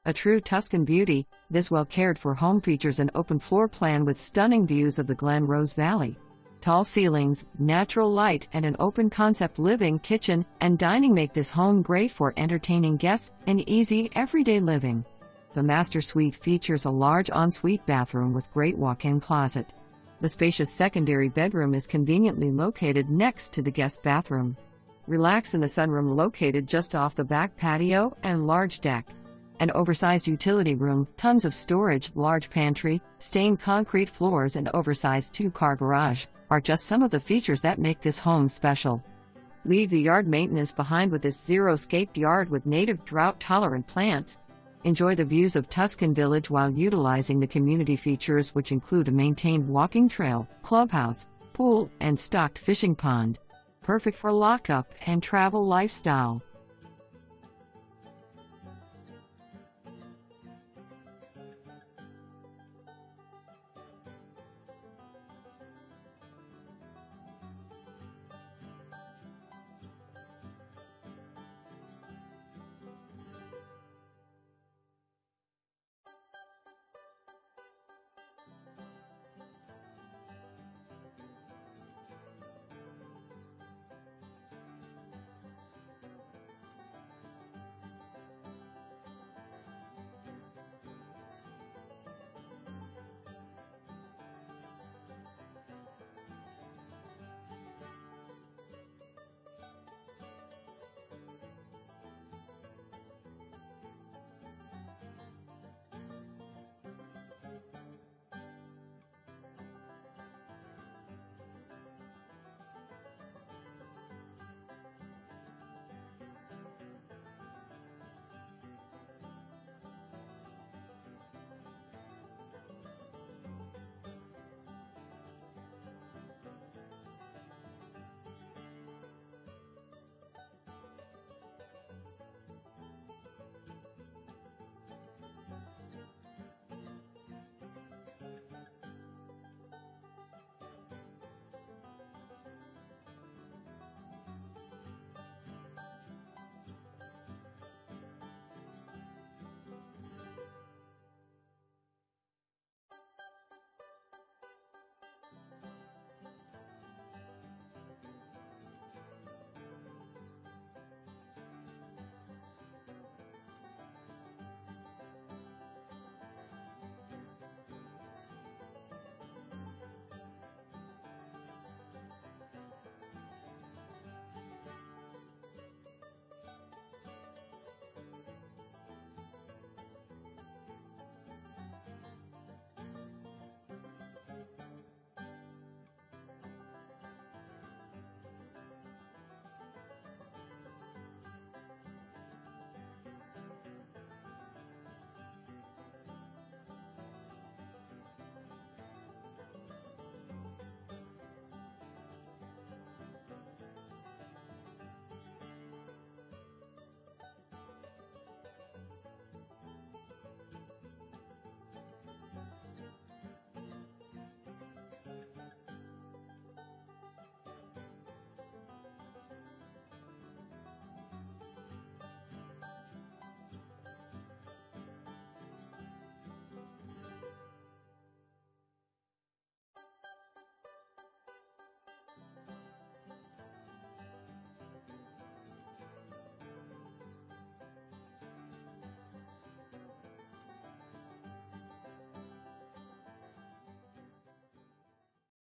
A true Tuscan beauty, this well-cared-for home features an open floor plan with stunning views of the Glen Rose Valley. Tall ceilings, natural light, and an open-concept living, kitchen, and dining make this home great for entertaining guests and easy, everyday living. The master suite features a large ensuite bathroom with great walk-in closet. The spacious secondary bedroom is conveniently located next to the guest bathroom. Relax in the sunroom located just off the back patio and large deck. An oversized utility room, tons of storage, large pantry, stained concrete floors, and oversized two-car garage are just some of the features that make this home special. Leave the yard maintenance behind with this zero-scaped yard with native drought-tolerant plants. Enjoy the views of Tuscan Village while utilizing the community features, which include a maintained walking trail, clubhouse, pool, and stocked fishing pond. Perfect for lockup and travel lifestyle.